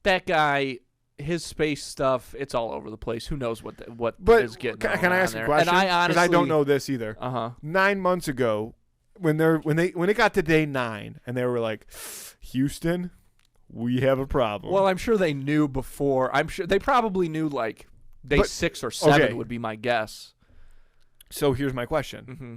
That guy, his space stuff, it's all over the place. Who knows what But is getting can I ask there. a question? And I honestly, I don't know this either. 9 months ago, when it got to day 9, and they were like, "Houston, we have a problem." Well, I'm sure they knew before. I'm sure they probably knew like day But- 6 or 7 okay. would be my guess. so here's my question: Mm-hmm.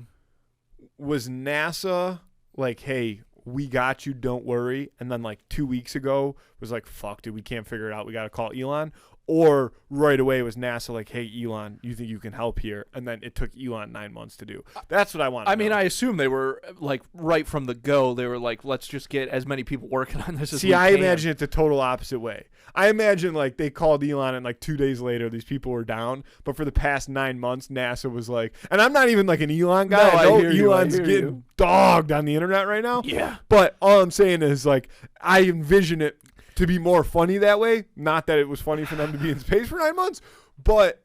Was NASA like, "Hey, we got you, don't worry," and then like 2 weeks ago was like, "Fuck, dude, we can't figure it out. We got to call Elon"? Or right away was NASA like, "Hey, Elon, you think you can help here?" And then it took Elon 9 months to do. That's what I want. I mean, I assume they were like right from the go. They were like, let's just get as many people working on this as we See, I can. imagine it the total opposite way. I imagine like they called Elon and like 2 days later these people were down. But for the past 9 months, NASA was like, and I'm not even like an Elon guy. No, I know hear you, I Elon's hear getting you. dogged on the internet right now. Yeah. But all I'm saying is like I envision it to be more funny that way. Not that it was funny for them to be in space for 9 months, but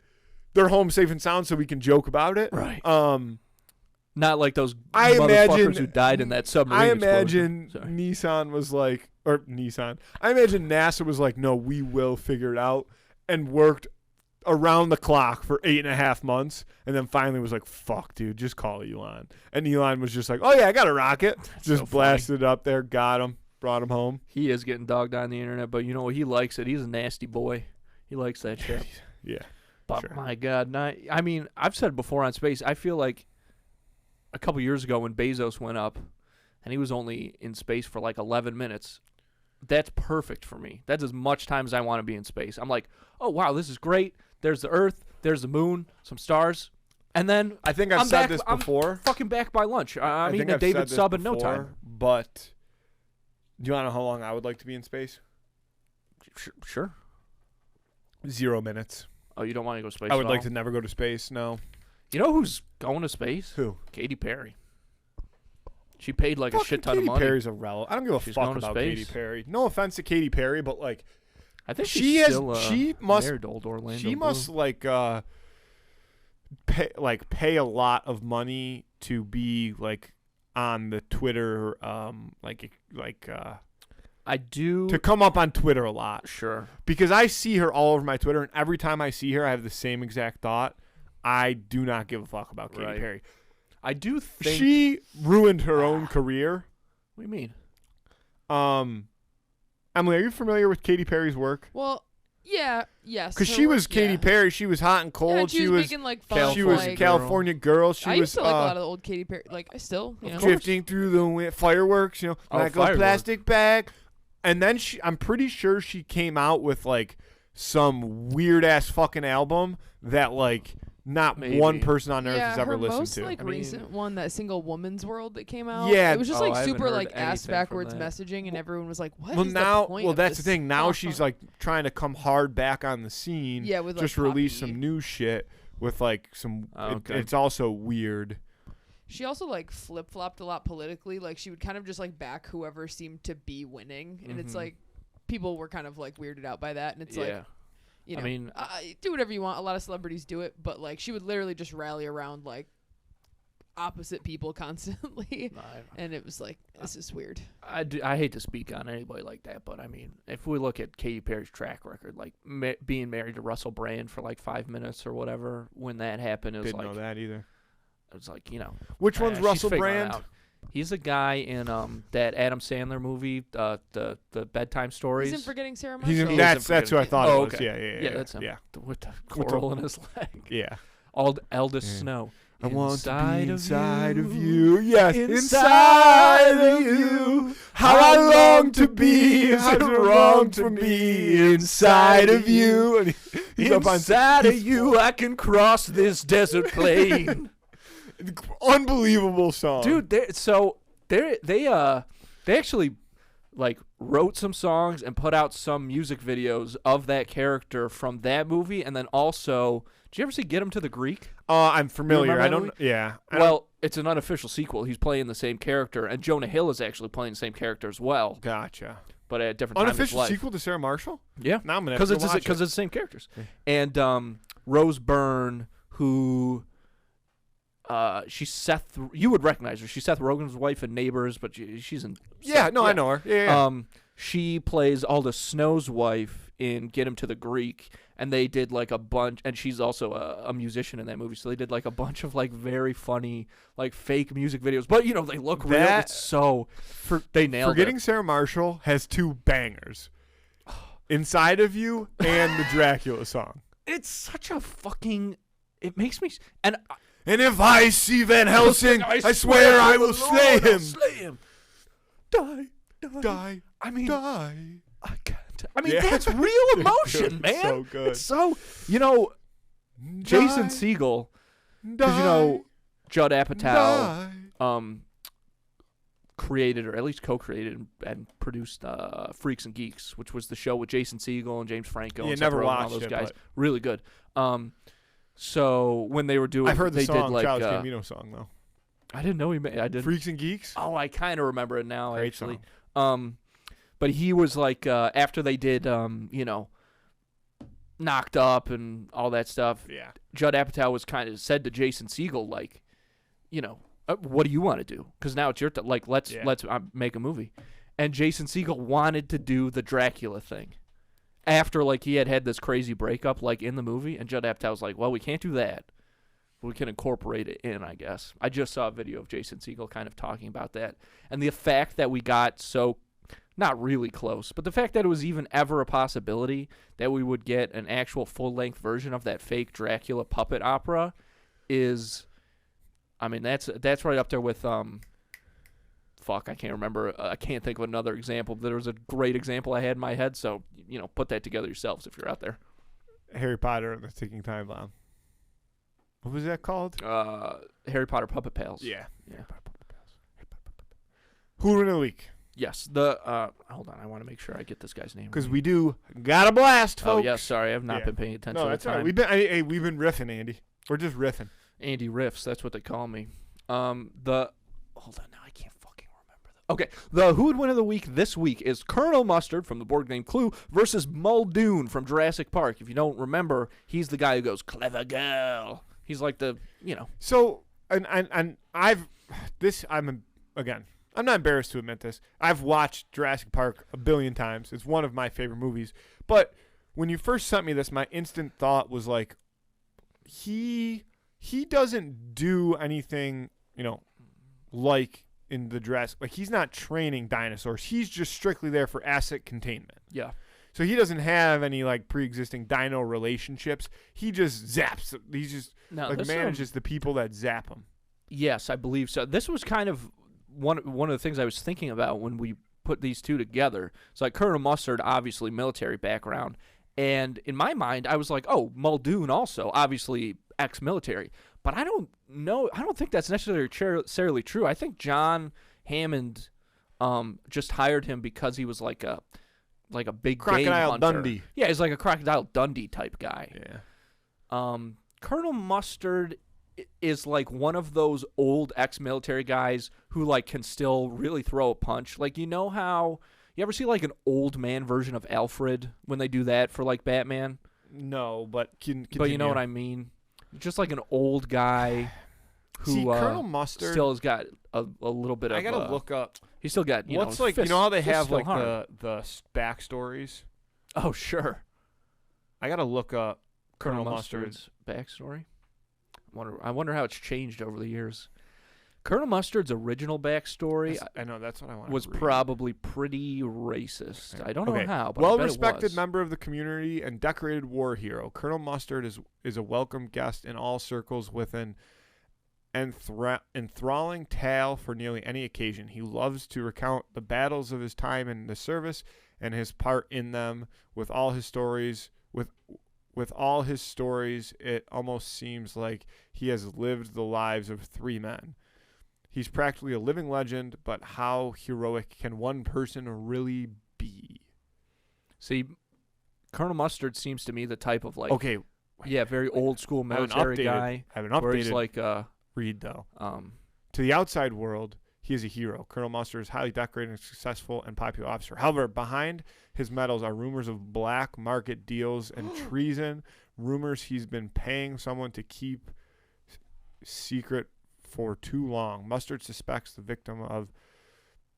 they're home safe and sound, so we can joke about it. Right. Um, Not like those I motherfuckers imagine- who died in that submarine. I explosion. imagine Sorry. Nissan was like, or Nissan. I imagine NASA was like, "No, we will figure it out," and worked around the clock for 8.5 months, and then finally was like, "Fuck, dude, just call Elon." And Elon was just like, "Oh yeah, I got a rocket." Just so blasted it up there, got him, brought him home. He is getting dogged on the internet, but you know what? He likes it. He's a nasty boy. He likes that shit. Yeah. But Sure. my God, I mean, I've said before on space, I feel like a couple years ago when Bezos went up and he was only in space for like 11 minutes, that's perfect for me. That's as much time as I want to be in space. I'm like, oh, wow, this is great. There's the Earth, there's the moon, some stars. And then I think I've I'm said back- this I'm before. fucking back by lunch. I'm I think eating a I've David said this sub in no before, time. But do you want to know how long I would like to be in space? Sure. 0 minutes. Oh, you don't want to go to space I would at like all? to never go to space. No. You know who's going to space? Who? Katy Perry. She paid like a shit ton Katy of money. Perry's irrelevant. I don't give a She's fuck going to about space. Katy Perry. No offense to Katy Perry, but like I think she she's has- still, she must- married to old Orlando she Bloom. must pay a lot of money to be like on the Twitter I do. to come up on Twitter a lot, Sure. because I see her all over my Twitter, and every time I see her I have the same exact thought. I do not give a fuck about Katy Right. Perry. I do think. She ruined her own career. What do you mean? Emily, are you familiar with Katy Perry's work? Well, yeah, yes. Because her she work- was Katy yeah. Perry. She was hot and cold. Yeah, she was making like fun. she was like, California girl. She I was used to like a lot of the old Katy Perry. Like I still, you know. drifting through the fireworks. You know, Oh, like a fireworks. plastic bag. And then I'm pretty sure she came out with like some weird ass fucking album that like not Maybe. one person on earth Yeah, has ever her listened most to. like I mean- recent one, that single "Woman's World" that came out. Yeah. it was just Oh, like I haven't super heard like ass anything from backwards that. messaging, and everyone was like, "What?" Well, is now, the point well, of that's the this thing. Now song?" she's like trying to come hard back on the scene. Yeah, with, like, just release poppy. some new shit with like some. Oh, okay. It's also weird. She also like flip flopped a lot politically. Like she would kind of just like back whoever seemed to be winning, and it's Mhm. like people were kind of like weirded out by that. And it's Yeah. like, you know, I mean- do whatever you want. A lot of celebrities do it, but like she would literally just rally around like opposite people constantly, I, and it was like, this is weird. I hate to speak on anybody like that, but I mean, if we look at Katy Perry's track record, like being married to Russell Brand for like 5 minutes or whatever, when that happened, it was Didn't like, know that either. it was like, you know, Which one's she's Russell figuring it Brand? out. He's a guy in that Adam Sandler movie, the bedtime stories. He's in Forgetting Sarah He's in, Marshall. He that's Forgetting- who I thought Oh, it was. okay. Yeah, that's him. Yeah. With the With the- coral in his leg. Yeah. Eldest Yeah. Snow. I want to be inside of you. you. Yes, Inside inside of of you. you. How I long to be. How's it wrong to be inside of you? And he's up on Inside of you, I can cross this desert plain. unbelievable song, Dude, they actually like wrote some songs and put out some music videos of that character from that movie, and then also, did you ever see Get Him to the Greek? I'm familiar. remember I that don't. movie? Yeah. Well, it's an unofficial sequel. He's playing the same character, and Jonah Hill is actually playing the same character as well, Gotcha. but at a different time in his Unofficial life. sequel to Sarah Marshall. Yeah, Now I'm gonna have because to it's watch because it. it's the same characters. Yeah. And Rose Byrne, who she's Seth. You would recognize her. She's Seth Rogen's wife in Neighbors, but she's in. Yeah. No, I know her. Yeah. She plays Aldous Snow's wife in Get Him to the Greek, and they did like a bunch. And she's also a musician in that movie, so they did like a bunch of like very funny like fake music videos. But you know they look real. That- It's so they nailed Forgetting it. Sarah Marshall has 2 bangers. Inside of You and the Dracula song. It's such a fucking. It makes me and. And if I see Van Helsing, I swear I will slay him. Slay him. Die. Die. I mean, Die. I can't. I mean, Yeah. that's real emotion, man. So good. It's so, you know, Jason Die. Segel, Die. because you know, Judd Apatow Die. created or at least co-created and produced Freaks and Geeks, which was the show with Jason Segel and James Franco Yeah, and never Seth Rogen and all watched those it, guys. but- Really good. So when they were doing, I've heard the they song, did like Childish Gambino song though. I didn't know he made. I didn't. Freaks and Geeks. Oh, I kind of remember it now, Great actually. song. But he was like, after they did, you know, Knocked Up and all that stuff, Yeah. Judd Apatow was kind of said to Jason Segel, like, you know, what do you want to do? Because now it's your like, let's make a movie. And Jason Segel wanted to do the Dracula thing after like he had this crazy breakup, like in the movie. And Judd Apatow was like, well, we can't do that. We can incorporate it in, I guess. I just saw a video of Jason Segel kind of talking about that. And the fact that we got so, not really close, but the fact that it was even ever a possibility that we would get an actual full-length version of that fake Dracula puppet opera is, I mean, that's right up there with, fuck, I can't remember. I can't think of another example. There was a great example I had in my head, so, you know, put that together yourselves if you're out there. Harry Potter and the Ticking Time Bomb. What was that called? Harry Potter Puppet Pals. Yeah. Yeah. Who win the week? Yes. Hold on, I want to make sure I get this guy's name. Because we do got a blast, folks. Oh, yes, sorry, I've not Yeah. been paying attention No, to that's the all time. right. We've been riffing, Andy. We're just riffing. Andy Riffs, that's what they call me. Hold on, now I can't fucking remember that. Okay, the Who Would Win of the Week this week is Colonel Mustard from the board game Clue versus Muldoon from Jurassic Park. If you don't remember, he's the guy who goes, clever girl. He's like the, you know. So, and I'm not embarrassed to admit this. I've watched Jurassic Park a billion times. It's one of my favorite movies. But when you first sent me this, my instant thought was like, he doesn't do anything, you know, like in the Jurassic. Like, he's not training dinosaurs. He's just strictly there for asset containment. Yeah. So he doesn't have any like pre-existing dino relationships. He just zaps. He's just manages the people that zap him. Yes, I believe so. This was kind of one of the things I was thinking about when we put these two together. So like Colonel Mustard, obviously military background, and in my mind, I was like, oh, Muldoon also obviously ex-military. But I don't know. I don't think that's necessarily true. I think John Hammond just hired him because he was like a big game Crocodile hunter. Dundee. Yeah, he's like a Crocodile Dundee type guy. Yeah. Colonel Mustard is like one of those old ex-military guys who like can still really throw a punch. Like, you know how you ever see like an old man version of Alfred when they do that for like Batman? No, but But you know what I mean? Just like an old guy. who See, Colonel Mustard. still has got a little bit of. I gotta look up. He's still got What's his like fist- you know how they fist have still like hard. the backstories. Oh sure. I gotta look up Colonel Mustard's backstory. I wonder how it's changed over the years. Colonel Mustard's original backstory I know that's what I want. was probably pretty racist. Okay. I don't know Okay. how, but I bet it Well-respected was. member of the community and decorated war hero, Colonel Mustard is a welcome guest in all circles with an enthralling tale for nearly any occasion. He loves to recount the battles of his time in the service and his part in them. With all his stories, it almost seems like he has lived the lives of three men. He's practically a living legend, but how heroic can one person really be? See, Colonel Mustard seems to me the type of like Okay, yeah, very old school I have an military updated- guy I have an where he's updated like read though. um To the outside world, he is a hero. Colonel Mustard is highly decorated and successful and popular officer. However, behind his medals are rumors of black market deals and treason. Rumors he's been paying someone to keep secret for too long. Mustard suspects the victim of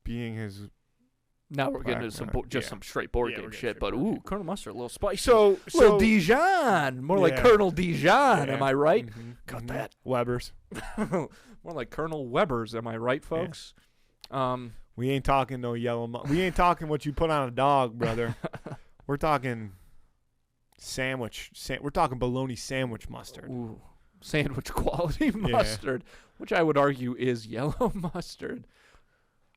being his. now we're getting into some just yeah. some straight board Yeah, we're game getting shit, straight but board ooh, game. Colonel Mustard a little spicy. So little Dijon, more like Yeah. Colonel Dijon, am yeah. I right? Mhm, Got mhm. that. Weber's. More like Colonel Weber's, am I right, folks? We ain't talking no yellow. We ain't talking what you put on a dog, brother. We're talking sandwich. We're talking bologna sandwich mustard. Ooh, sandwich quality mustard, which I would argue is yellow mustard.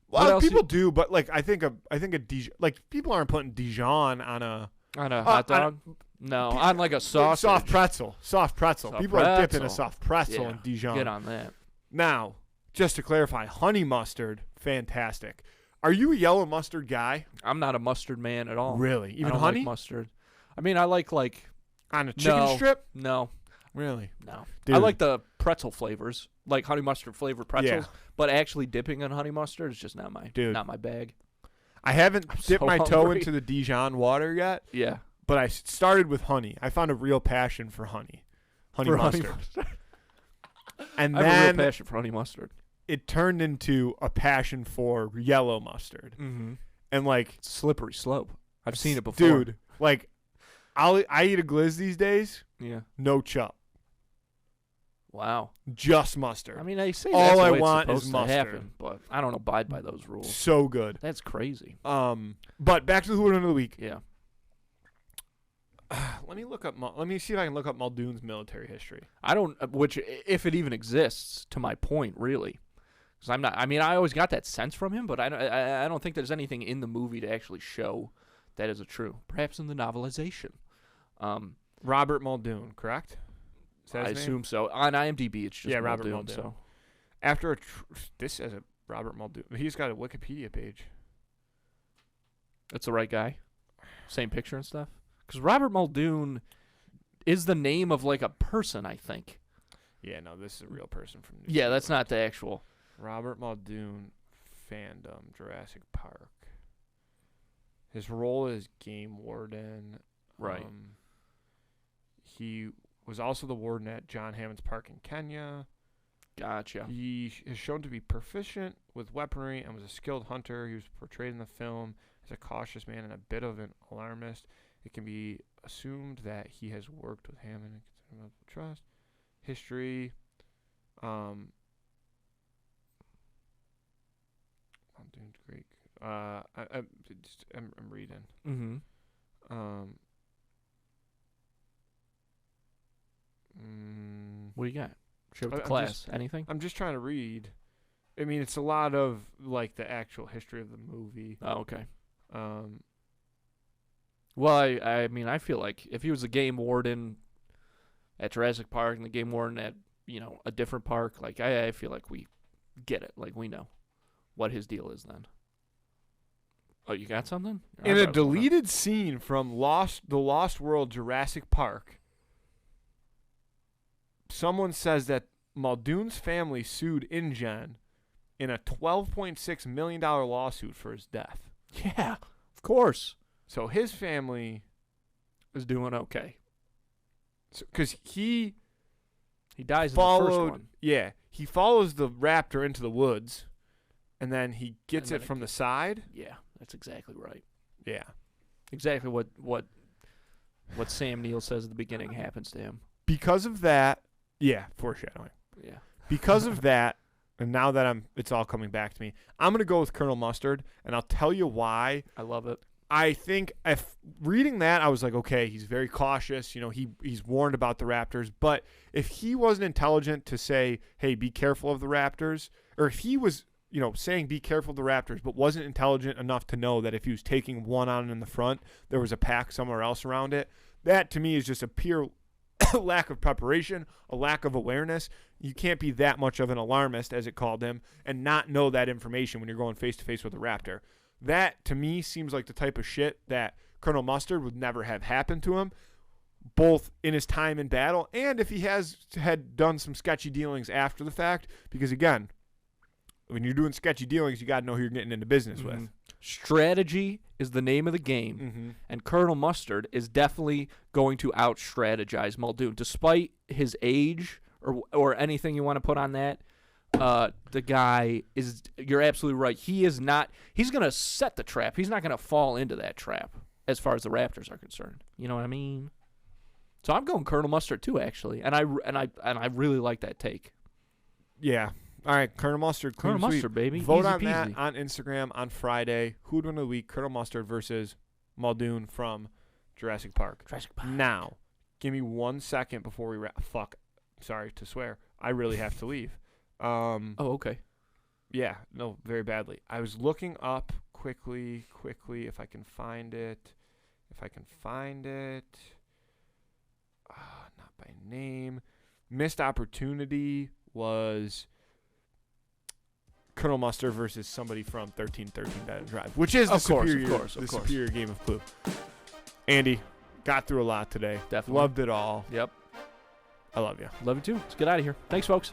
What Well, else people do, but like I think a Dijon, like people aren't putting Dijon on a On a hot on a- dog? No, on like a sausage. soft pretzel. Soft pretzel. Soft People are dipping a pretzel. soft pretzel Yeah, in Dijon. Get on that. Now, just to clarify, honey mustard, fantastic. Are you a yellow mustard guy? I'm not a mustard man at all. Really? I Even don't honey like mustard. I mean, I like on a chicken No. strip? no, Really? no. Dude. I like the pretzel flavors, like honey mustard flavored pretzels. Yeah. But actually dipping in honey mustard is just not Dude. my bag. I haven't I'm dipped so my toe hungry. into the Dijon water yet, Yeah. but I started with honey. I found a real passion for honey. Honey For mustard. And I have a real then passion for honey mustard. it turned into a passion for yellow mustard. Mm-hmm. And like, Slippery slope. I've seen it before. dude, like I eat a glizz these days, Yeah. no chop, Wow. just mustard. I mean, they say All that's the I way want it's is supposed to mustard. happen, but I don't abide by those rules. So good. That's crazy. But back to the Hooligan of the Week. Yeah. Let me look up. Let me see if I can look up Muldoon's military history. I don't, which if it even exists, to my point, really, because I'm not. I mean, I always got that sense from him, but I don't think there's anything in the movie to actually show that is a true. Perhaps in the novelization. Robert Muldoon, correct? Is that I his name? assume so. On IMDb, it's just Yeah, Robert Muldoon. Muldoon. So After a this says a Robert Muldoon. He's got a Wikipedia page. that's the right guy. Same picture and stuff. Because Robert Muldoon is the name of like a person, I think. Yeah, no, this is a real person from. New Yeah, that's Zealand. not the actual. Robert Muldoon, fandom, Jurassic Park. His role is game warden. Right. He was also the warden at John Hammond's Park in Kenya. Gotcha. He is shown to be proficient with weaponry and was a skilled hunter. He was portrayed in the film as a cautious man and a bit of an alarmist. It can be assumed that he has worked with Hammond and considered him of trust. History. Muldoon's Greek. I'm reading. Mm-hmm. What do you got? Share with the I'm class. just- Anything? I'm just trying to read. I mean, it's a lot of like the actual history of the movie. Oh, okay. Um, Well, I mean, I feel like if he was a game warden at Jurassic Park and the game warden at, a different park, like I feel like we get it. Like we know what his deal is then. Oh, you got something? Your in a eyebrow's going up. deleted scene from The Lost World Jurassic Park, someone says that Muldoon's family sued InGen in a $12.6 million lawsuit for his death. Yeah, of course. So his family, Is doing okay. because he He dies in the first followed, one. yeah, he follows the raptor into the woods, and then he gets And it then from the side. Yeah, that's exactly right. Yeah. Exactly what Sam Neill says at the beginning happens to him. Because of that, yeah, foreshadowing. Yeah. Because of that, and now that it's all coming back to me, I'm going to go with Colonel Mustard, and I'll tell you why. I love it. I think if reading that, I was like, okay, he's very cautious. You know, he's warned about the raptors. But if he wasn't intelligent to say, hey, be careful of the raptors, or if he was, you know, saying be careful of the raptors, but wasn't intelligent enough to know that if he was taking one on in the front, there was a pack somewhere else around it, that to me is just a pure lack of preparation, a lack of awareness. You can't be that much of an alarmist, as it called him, and not know that information when you're going face to face with a raptor. That, to me, seems like the type of shit that Colonel Mustard would never have happened to him, both in his time in battle and if he had done some sketchy dealings after the fact. Because, again, when you're doing sketchy dealings, you got to know who you're getting into business with. Strategy is the name of the game, and Colonel Mustard is definitely going to out-strategize Muldoon. Despite his age or anything you want to put on that, the guy is, you're absolutely right. He's going to set the trap. He's not going to fall into that trap as far as the Raptors are concerned. You know what I mean? So I'm going Colonel Mustard too, actually. And I really like that take. Yeah. All right, Colonel Mustard. Colonel Mustard, Mustard, baby. Vote Easy on peasy. that on Instagram on Friday. Who would win the week? Colonel Mustard versus Muldoon from Jurassic Park. Jurassic Park. Now, give me 1 second before we wrap. Fuck. Sorry to swear. I really have to leave. Oh, okay. Yeah, no, very badly. I was looking up quickly, if I can find it. Not by name. Missed opportunity was Colonel Mustard versus somebody from 1313 Bed and Drive, which is the superior game of Clue. Andy, got through a lot today. Definitely. Loved it all. Yep. I love you. Love you too. Let's get out of here. Thanks, folks.